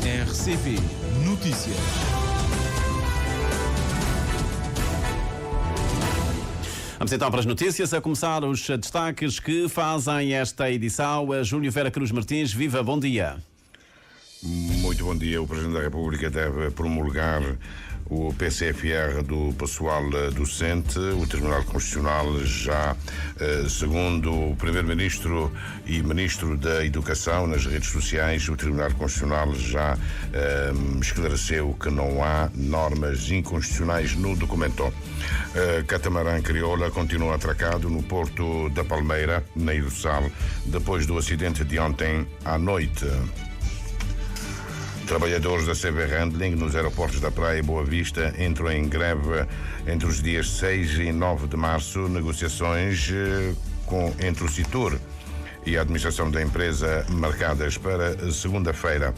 RCP Notícias. Vamos então para as notícias, a começar os destaques que fazem esta edição. A Júlio Vera Cruz Martins, viva, bom dia. Muito bom dia. O Presidente da República deve promulgar o PCFR do pessoal docente. O Tribunal Constitucional já, segundo o Primeiro-Ministro e Ministro da Educação, nas redes sociais, o Tribunal Constitucional já esclareceu que não há normas inconstitucionais no documento. Catamarã Crioula continua atracado no Porto da Palmeira, na Ilha do Sal, depois do acidente de ontem à noite. Trabalhadores da CB Handling nos aeroportos da Praia e Boa Vista entram em greve entre os dias 6 e 9 de março. Negociações entre o Citur e a administração da empresa marcadas para segunda-feira.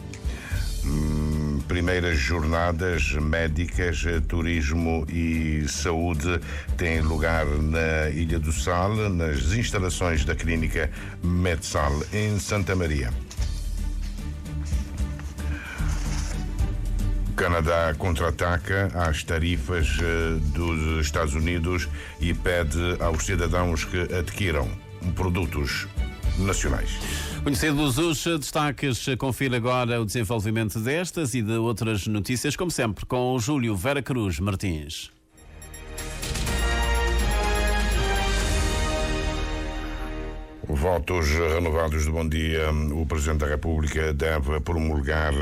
Primeiras jornadas médicas, turismo e saúde têm lugar na Ilha do Sal, nas instalações da clínica Medsal, em Santa Maria. O Canadá contra-ataca às tarifas dos Estados Unidos e pede aos cidadãos que adquiram produtos nacionais. Conhecidos os destaques, confira agora o desenvolvimento destas e de outras notícias, como sempre, com o Júlio Vera Cruz Martins. Votos renovados de bom dia. O Presidente da República deve promulgar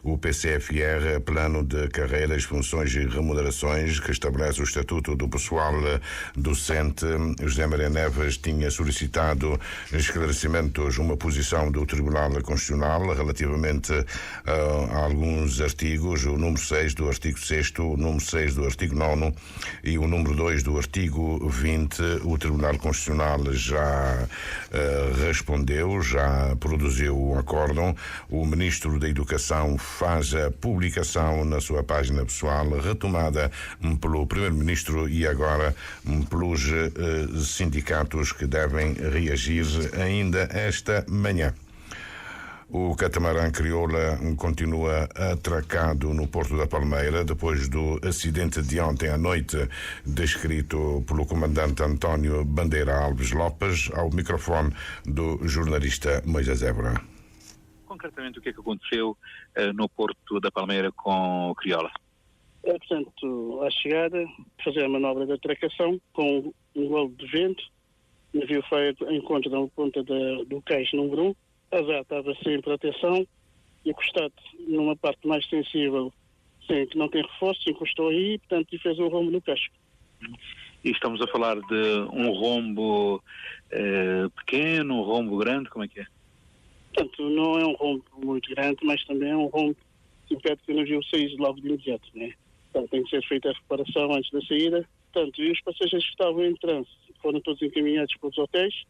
o PCFR, Plano de Carreiras, Funções e Remunerações, que estabelece o Estatuto do Pessoal Docente. José Maria Neves tinha solicitado esclarecimentos, uma posição do Tribunal Constitucional relativamente a alguns artigos, o número 6 do artigo 6º, o número 6 do artigo 9º e o número 2 do artigo 20. O Tribunal Constitucional já respondeu, já produziu um acórdão. O Ministro da Educação faz a publicação na sua página pessoal, retomada pelo Primeiro-Ministro e agora pelos sindicatos que devem reagir ainda esta manhã. O Catamarã Crioula continua atracado no Porto da Palmeira depois do acidente de ontem à noite, descrito pelo comandante António Bandeira Alves Lopes, ao microfone do jornalista Moisés Évora. Concretamente, o que é que aconteceu no Porto da Palmeira com o Crioula? Portanto, à chegada, fazer a manobra de atracação com um golo de vento. O navio foi ao encontro da ponta do cais número 1. Azar estava sem proteção e encostado numa parte mais sensível, sem que não tem reforço, encostou aí, portanto, e fez um rombo no casco. E estamos a falar de um rombo pequeno, um rombo grande, como é que é? Portanto, não é um rombo muito grande, mas também é um rombo que impede que o navio saia logo de imediato, né? Portanto, tem que ser feita a reparação antes da saída. Portanto, e os passageiros que estavam em trânsito foram todos encaminhados para os hotéis.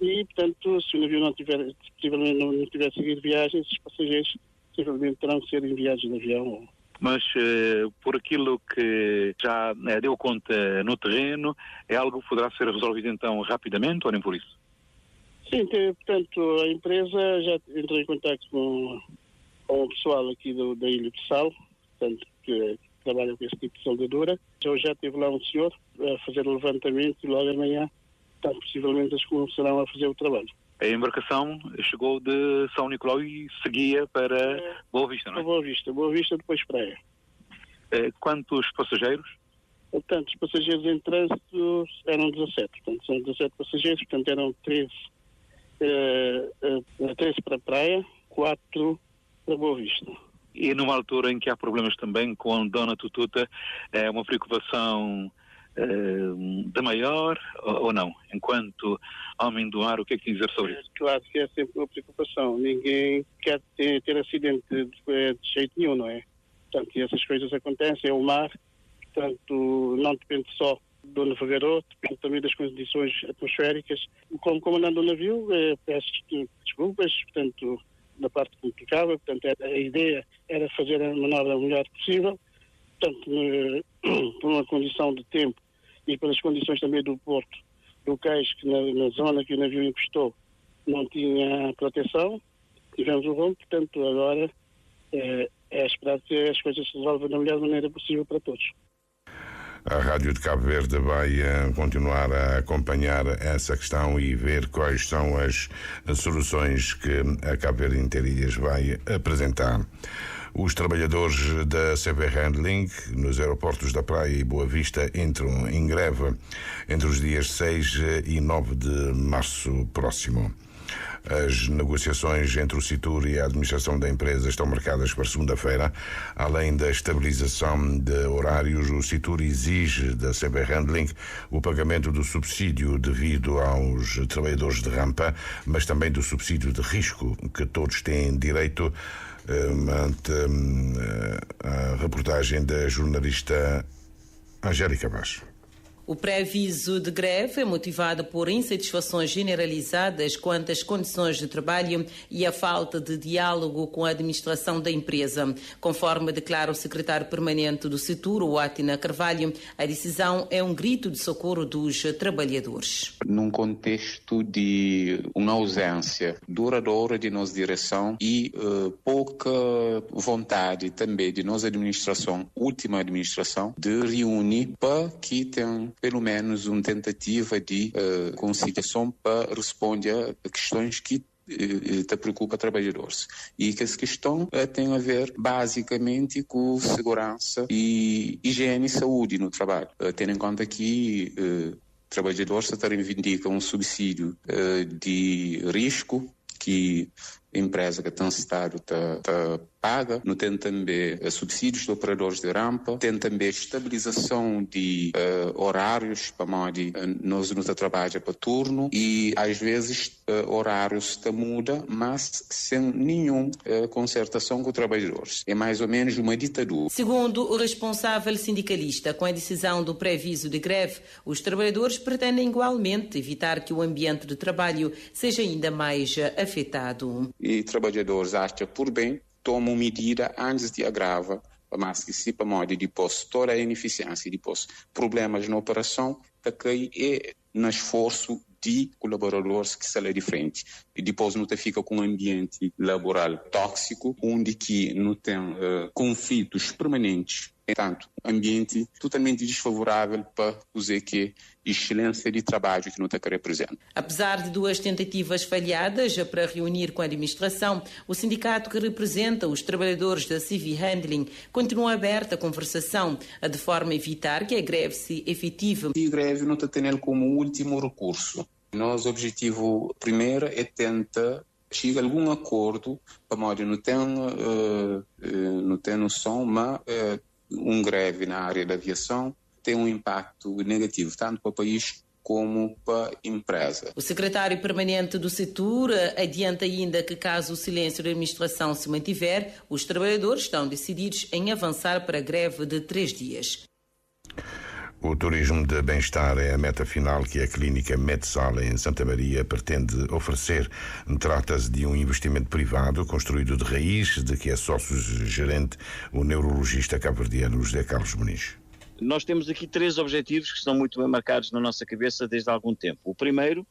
E, portanto, se o navio possivelmente não tiver seguido viagens, os passageiros possivelmente terão que ser enviados de avião. Mas, por aquilo que já deu conta no terreno, é algo que poderá ser resolvido então rapidamente ou nem por isso? Sim, portanto, a empresa já entrou em contato com o pessoal aqui da Ilha do Sal, portanto, que trabalha com esse tipo de soldadura. Eu já tive lá um senhor a fazer o levantamento e logo amanhã, portanto, possivelmente eles começarão a fazer o trabalho. A embarcação chegou de São Nicolau e seguia para Boa Vista, não é? Boa Vista, depois praia. Quantos passageiros? Portanto, os passageiros em trânsito eram 17, portanto, são 17 passageiros, portanto, eram 13 para a praia, 4 para Boa Vista. E numa altura em que há problemas também com Dona Tututa, é uma preocupação de maior ou não? Enquanto homem do mar, o que é que tem a dizer sobre isso? Claro que é sempre uma preocupação. Ninguém quer ter acidente de jeito nenhum, não é? Portanto, essas coisas acontecem, é o mar, portanto, não depende só do navegador, depende também das condições atmosféricas. Como comandante do navio, peço desculpas, portanto, da parte que me tocava, portanto, a ideia era fazer a manobra o melhor possível, portanto, por uma condição de tempo e pelas condições também do porto, do cais, que na zona que o navio encostou não tinha proteção, tivemos o rombo, portanto agora É esperar que as coisas se resolvam da melhor maneira possível para todos. A Rádio de Cabo Verde vai continuar a acompanhar essa questão e ver quais são as soluções que a Cabo Verde Interilhas vai apresentar. Os trabalhadores da CB Handling nos aeroportos da Praia e Boa Vista entram em greve entre os dias 6 e 9 de março próximo. As negociações entre o Citur e a administração da empresa estão marcadas para segunda-feira. Além da estabilização de horários, o Citur exige da CB Handling o pagamento do subsídio devido aos trabalhadores de rampa, mas também do subsídio de risco que todos têm direito, ante a reportagem da jornalista Angélica Baixo. O pré-aviso de greve é motivado por insatisfações generalizadas quanto às condições de trabalho e a falta de diálogo com a administração da empresa. Conforme declara o secretário permanente do setor, o Atina Carvalho, a decisão é um grito de socorro dos trabalhadores. Num contexto de uma ausência duradoura de nossa direção e pouca vontade também de nossa administração, última administração, de reunir para que tenha pelo menos uma tentativa de conciliação para responder a questões que te preocupa trabalhadores. E que essa questão tem a ver basicamente com segurança e higiene e saúde no trabalho. Tendo em conta que trabalhadores reivindicam um subsídio de risco que a empresa que tem Estado paga, não tem também subsídios de operadores de rampa, tem também estabilização de horários para modo nós não trabalha para turno e às vezes horários muda, mas sem nenhuma concertação com os trabalhadores. É mais ou menos uma ditadura. Segundo o responsável sindicalista, com a decisão do pré-aviso de greve, os trabalhadores pretendem igualmente evitar que o ambiente de trabalho seja ainda mais afetado. E trabalhadores acham por bem tomam medida antes de agravar, mas que se para modo depois toda a ineficiência, depois problemas na operação, que é no esforço de colaboradores que estão de frente. E depois não fica com um ambiente laboral tóxico, onde que não tem conflitos permanentes. Portanto, ambiente totalmente desfavorável para dizer que excelência de trabalho que não está presente. Apesar de duas tentativas falhadas para reunir com a administração, o sindicato que representa os trabalhadores da CV Handling continua aberta a conversação, de forma a evitar que a greve se efetive. E a greve não está tendo como último recurso. Nosso objetivo primeiro é tentar chegar a algum acordo, para modo não tem noção, mas greve na área da aviação tem um impacto negativo, tanto para o país como para a empresa. O secretário permanente do setor adianta ainda que, caso o silêncio da administração se mantiver, os trabalhadores estão decididos em avançar para a greve de 3 dias. O turismo de bem-estar é a meta final que a clínica Medsal em Santa Maria pretende oferecer. Trata-se de um investimento privado construído de raiz, de que é sócio-gerente o neurologista cabo-verdiano José Carlos Muniz. Nós temos aqui 3 objetivos que estão muito bem marcados na nossa cabeça desde há algum tempo. O primeiro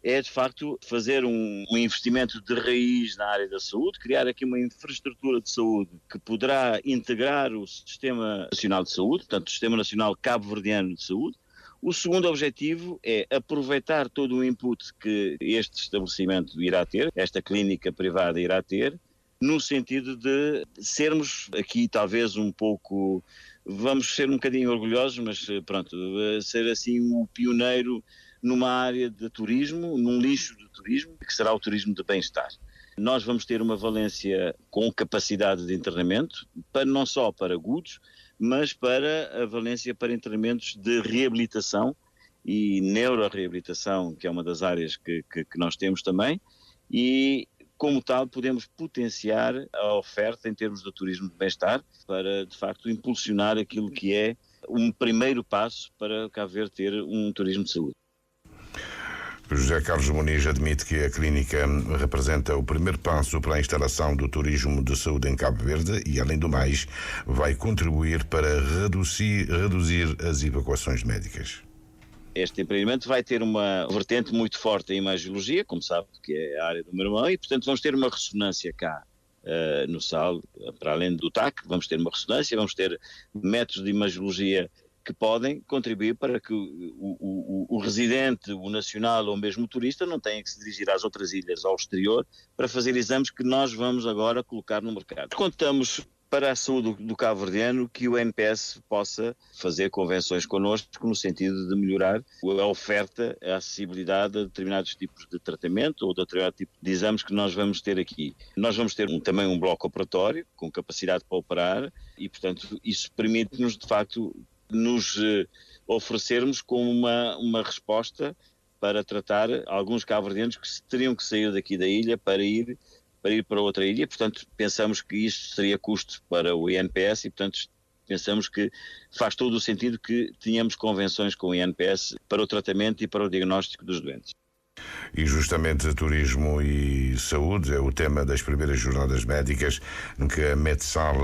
é, de facto, fazer um investimento de raiz na área da saúde, criar aqui uma infraestrutura de saúde que poderá integrar o Sistema Nacional de Saúde, portanto, o Sistema Nacional Cabo-Verdiano de Saúde. O segundo objetivo é aproveitar todo o input que este estabelecimento irá ter, esta clínica privada irá ter, no sentido de sermos aqui talvez um pouco, vamos ser um bocadinho orgulhosos, mas pronto, ser assim o pioneiro numa área de turismo, num nicho de turismo, que será o turismo de bem-estar. Nós vamos ter uma valência com capacidade de internamento, não só para agudos, mas para a valência para internamentos de reabilitação e neuroreabilitação, que é uma das áreas que nós temos também, e como tal podemos potenciar a oferta em termos de turismo de bem-estar para, de facto, impulsionar aquilo que é um primeiro passo para Cabo Verde ter um turismo de saúde. José Carlos Muniz admite que a clínica representa o primeiro passo para a instalação do turismo de saúde em Cabo Verde e, além do mais, vai contribuir para reduzir as evacuações médicas. Este empreendimento vai ter uma vertente muito forte em imagiologia, como sabe, que é a área do meu irmão, e portanto vamos ter uma ressonância cá no SAL, para além do TAC, vamos ter uma ressonância, vamos ter métodos de imagiologia que podem contribuir para que o residente, o nacional ou mesmo o turista não tenha que se dirigir às outras ilhas, ao exterior, para fazer exames que nós vamos agora colocar no mercado. Contamos para a saúde do cabo-verdiano que o NPS possa fazer convenções connosco no sentido de melhorar a oferta, a acessibilidade a determinados tipos de tratamento ou de determinado tipo de exames que nós vamos ter aqui. Nós vamos ter também um bloco operatório com capacidade para operar e, portanto, isso permite-nos, de facto, nos oferecermos como uma resposta para tratar alguns cabo-verdianos que teriam que sair daqui da ilha para ir para outra ilha. Portanto, pensamos que isto seria custo para o INPS e, portanto, pensamos que faz todo o sentido que tenhamos convenções com o INPS para o tratamento e para o diagnóstico dos doentes. E justamente turismo e saúde é o tema das primeiras jornadas médicas que a Metsal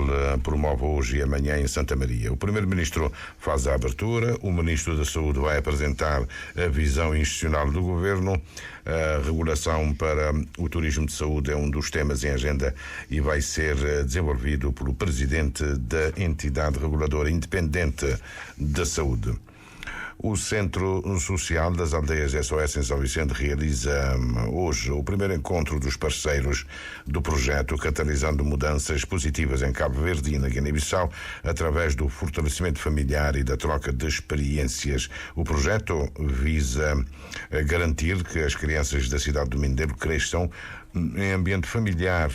promove hoje e amanhã em Santa Maria. O Primeiro-Ministro faz a abertura, o Ministro da Saúde vai apresentar a visão institucional do Governo. A regulação para o turismo de saúde é um dos temas em agenda e vai ser desenvolvido pelo Presidente da entidade reguladora independente da saúde. O Centro Social das Aldeias SOS em São Vicente realiza hoje o primeiro encontro dos parceiros do projeto Catalisando Mudanças Positivas em Cabo Verde e na Guiné-Bissau através do fortalecimento familiar e da troca de experiências. O projeto visa garantir que as crianças da cidade do Mindelo cresçam em ambiente familiar,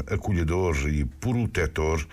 acolhedor e protetor.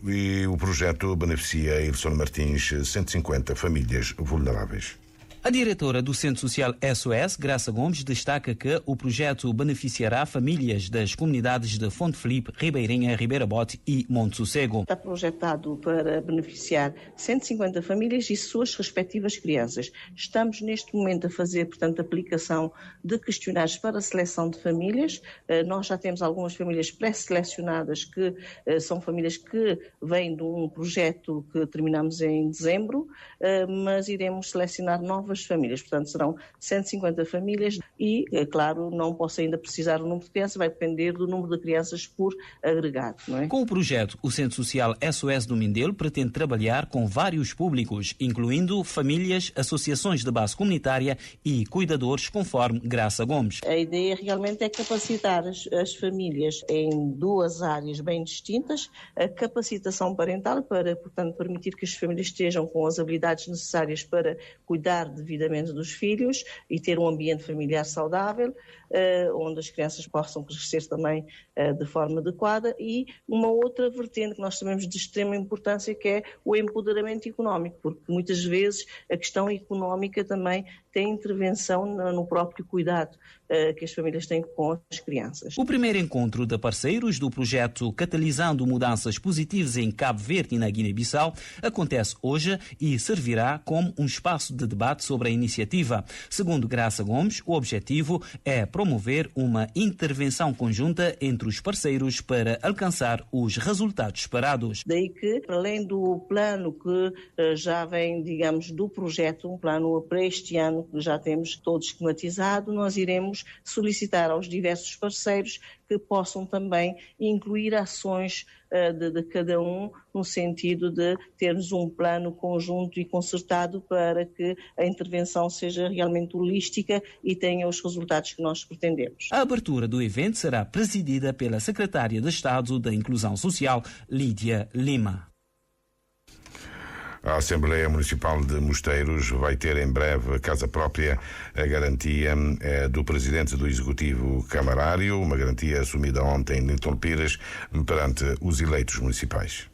E o projeto beneficia Ilson Martins 150 famílias vulneráveis. A diretora do Centro Social SOS, Graça Gomes, destaca que o projeto beneficiará famílias das comunidades de Fonte Felipe, Ribeirinha, Ribeira Bote e Monte Sossego. Está projetado para beneficiar 150 famílias e suas respectivas crianças. Estamos neste momento a fazer, portanto, aplicação de questionários para a seleção de famílias. Nós já temos algumas famílias pré-selecionadas que são famílias que vêm de um projeto que terminamos em dezembro, mas iremos selecionar novas famílias, portanto serão 150 famílias e, claro, não posso ainda precisar o número de crianças, vai depender do número de crianças por agregado, não é? Com o projeto, o Centro Social SOS do Mindelo pretende trabalhar com vários públicos, incluindo famílias, associações de base comunitária e cuidadores, conforme Graça Gomes. A ideia realmente é capacitar as famílias em duas áreas bem distintas, a capacitação parental para, portanto, permitir que as famílias estejam com as habilidades necessárias para cuidar devidamente dos filhos e ter um ambiente familiar saudável, onde as crianças possam crescer também de forma adequada, e uma outra vertente que nós sabemos de extrema importância, que é o empoderamento económico, porque muitas vezes a questão económica também tem intervenção no próprio cuidado que as famílias têm com as crianças. O primeiro encontro de parceiros do projeto Catalisando Mudanças Positivas em Cabo Verde e na Guiné-Bissau acontece hoje e servirá como um espaço de debate sobre a iniciativa. Segundo Graça Gomes, o objetivo é promover uma intervenção conjunta entre os parceiros para alcançar os resultados esperados. Daí que, para além do plano que já vem, digamos, do projeto, um plano para este ano que já temos todo esquematizado, nós iremos solicitar aos diversos parceiros que possam também incluir ações de cada um, no sentido de termos um plano conjunto e concertado para que a intervenção seja realmente holística e tenha os resultados que nós pretendemos. A abertura do evento será presidida pela Secretária de Estado da Inclusão Social, Lídia Lima. A Assembleia Municipal de Mosteiros vai ter em breve casa própria. A garantia é do Presidente do Executivo Camarário, uma garantia assumida ontem em Nilton Pires perante os eleitos municipais.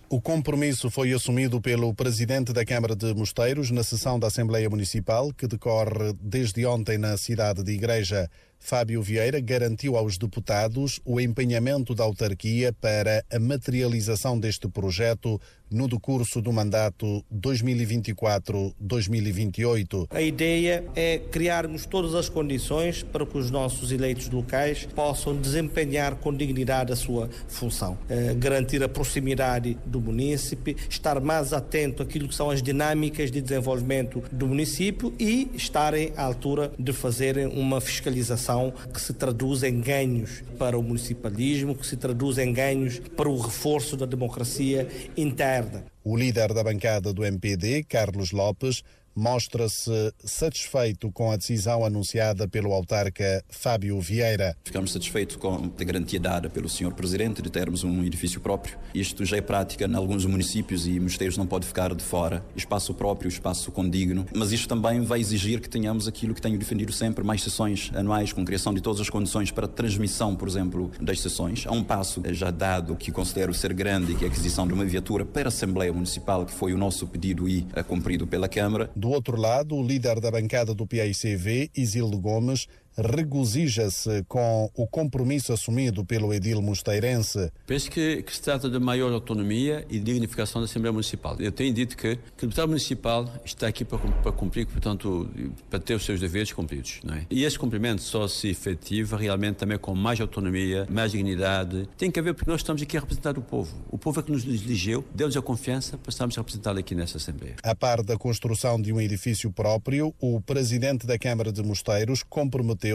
O compromisso foi assumido pelo Presidente da Câmara de Mosteiros na sessão da Assembleia Municipal, que decorre desde ontem na cidade de Igreja. Fábio Vieira garantiu aos deputados o empenhamento da autarquia para a materialização deste projeto no decurso do mandato 2024-2028. A ideia é criarmos todas as condições para que os nossos eleitos locais possam desempenhar com dignidade a sua função. Garantir a proximidade do munícipe, estar mais atento àquilo que são as dinâmicas de desenvolvimento do município e estarem à altura de fazerem uma fiscalização situação que se traduz em ganhos para o municipalismo, que se traduz em ganhos para o reforço da democracia interna. O líder da bancada do MPD, Carlos Lopes, mostra-se satisfeito com a decisão anunciada pelo autarca Fábio Vieira. Ficamos satisfeitos com a garantia dada pelo Sr. Presidente de termos um edifício próprio. Isto já é prática em alguns municípios e mosteiros não pode ficar de fora. Espaço próprio, espaço condigno. Mas isto também vai exigir que tenhamos aquilo que tenho defendido sempre, mais sessões anuais, com criação de todas as condições para transmissão, por exemplo, das sessões. Há um passo já dado que considero ser grande, que é a aquisição de uma viatura para a Assembleia Municipal, que foi o nosso pedido e cumprido pela Câmara. Do outro lado, o líder da bancada do PAICV, Isildo Gomes, regozija-se com o compromisso assumido pelo edil mosteirense. Penso que se trata de maior autonomia e dignificação da Assembleia Municipal. Eu tenho dito que o deputado municipal está aqui para cumprir, portanto, para ter os seus deveres cumpridos, não é? E esse cumprimento só se efetiva realmente também com mais autonomia, mais dignidade. Tem que haver, porque nós estamos aqui a representar o povo. O povo é que nos elegeu, deu-nos a confiança para estarmos representados aqui nessa Assembleia. A par da construção de um edifício próprio, o presidente da Câmara de Mosteiros comprometeu-se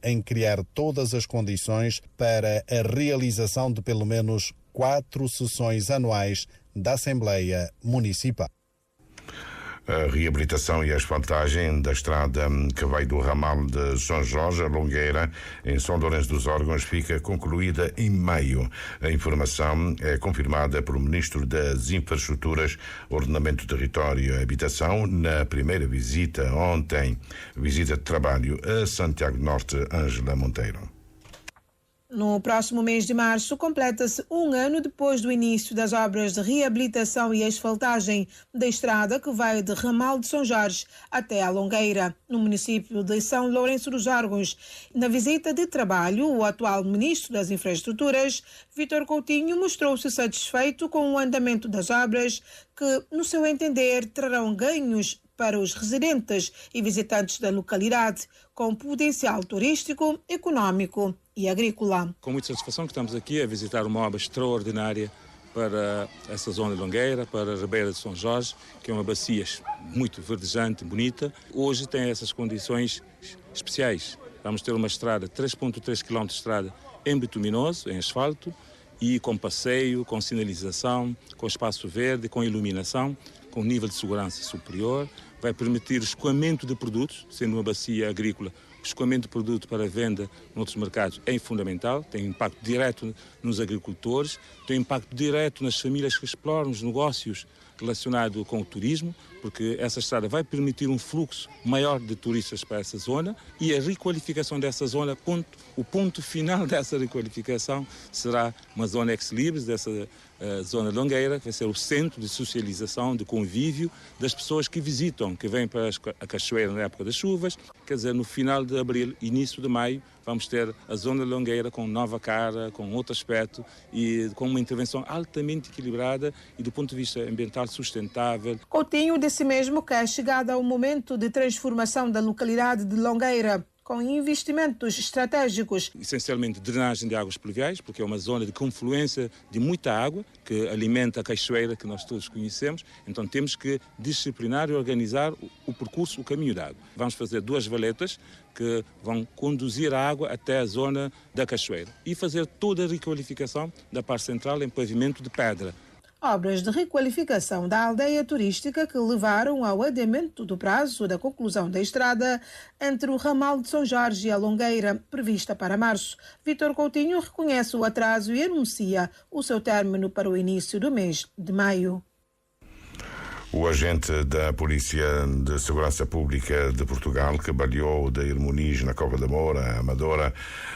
em criar todas as condições para a realização de pelo menos 4 sessões anuais da Assembleia Municipal. A reabilitação e a asfaltagem da estrada que vai do ramal de São Jorge a Longueira, em São Lourenço dos Órgãos, fica concluída em maio. A informação é confirmada pelo Ministro das Infraestruturas, Ordenamento do Território e Habitação na primeira visita ontem, visita de trabalho a Santiago Norte, Ângela Monteiro. No próximo mês de março, completa-se um ano depois do início das obras de reabilitação e asfaltagem da estrada que vai de Ramal de São Jorge até a Longueira, no município de São Lourenço dos Órgãos. Na visita de trabalho, o atual Ministro das Infraestruturas, Vítor Coutinho, mostrou-se satisfeito com o andamento das obras que, no seu entender, trarão ganhos para os residentes e visitantes da localidade, com potencial turístico, económico e agrícola. Com muita satisfação que estamos aqui a visitar uma obra extraordinária para essa zona de Longueira, para a Ribeira de São Jorge, que é uma bacia muito verdejante, bonita. Hoje tem essas condições especiais. Vamos ter uma estrada, 3,3 km de estrada em bituminoso, em asfalto, e com passeio, com sinalização, com espaço verde, com iluminação, com nível de segurança superior. Vai permitir escoamento de produtos, sendo uma bacia agrícola, o escoamento de produto para venda noutros mercados é fundamental, tem impacto direto nos agricultores, tem impacto direto nas famílias que exploram os negócios relacionados com o turismo, porque essa estrada vai permitir um fluxo maior de turistas para essa zona e a requalificação dessa zona, o ponto final dessa requalificação será uma zona ex-libris, dessa zona longueira, que vai ser o centro de socialização, de convívio das pessoas que visitam, que vêm para a cachoeira na época das chuvas. Quer dizer, no final de abril, início de maio, vamos ter a zona longueira com nova cara, com outro aspecto e com uma intervenção altamente equilibrada e do ponto de vista ambiental sustentável. Coutinho disse mesmo que é chegada ao momento de transformação da localidade de Longueira, com investimentos estratégicos. Essencialmente drenagem de águas pluviais, porque é uma zona de confluência de muita água que alimenta a cachoeira que nós todos conhecemos. Então temos que disciplinar e organizar o percurso, o caminho da água. Vamos fazer 2 valetas que vão conduzir a água até a zona da cachoeira e fazer toda a requalificação da parte central em pavimento de pedra. Obras de requalificação da aldeia turística que levaram ao adiamento do prazo da conclusão da estrada entre o ramal de São Jorge e a Longueira, prevista para março. Vítor Coutinho reconhece o atraso e anuncia o seu término para o início do mês de maio. O agente da Polícia de Segurança Pública de Portugal, que baleou de Irmuniz na Cova da Moura, a Amadora,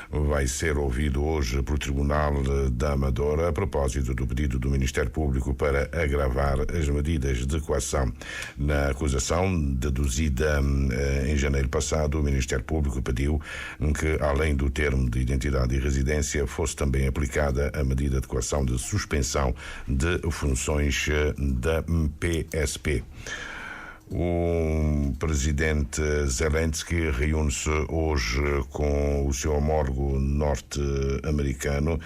vai ser ouvido hoje pelo Tribunal da Amadora a propósito do pedido do Ministério Público para agravar as medidas de coação. Na acusação deduzida em janeiro passado, o Ministério Público pediu que, além do termo de identidade e residência, fosse também aplicada a medida de coação de suspensão de funções da PSP. O presidente Zelensky reúne-se hoje com o seu homólogo norte-americano.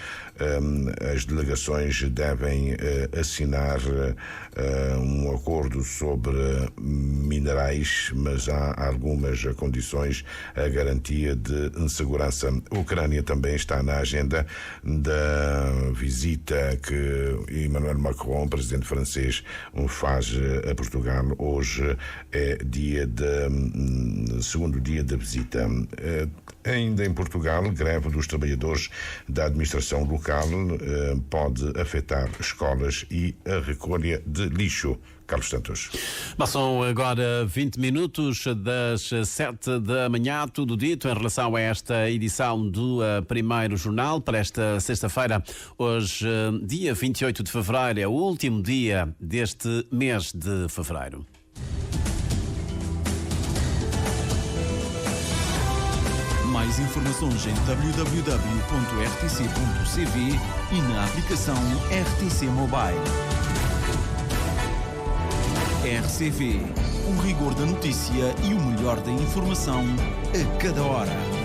As delegações devem assinar um acordo sobre minerais, mas há algumas condições. A garantia de segurança. A Ucrânia também está na agenda da visita que Emmanuel Macron, presidente francês, faz a Portugal. Hoje é segundo dia da visita. Ainda em Portugal, greve dos trabalhadores da administração local pode afetar escolas e a recolha de lixo. Carlos Santos. São agora 20 minutos das 7 da manhã, tudo dito em relação a esta edição do Primeiro Jornal para esta sexta-feira. Hoje, dia 28 de fevereiro, é o último dia deste mês de fevereiro. Mais informações em www.rtc.cv e na aplicação RTC Mobile. RCV, o rigor da notícia e o melhor da informação a cada hora.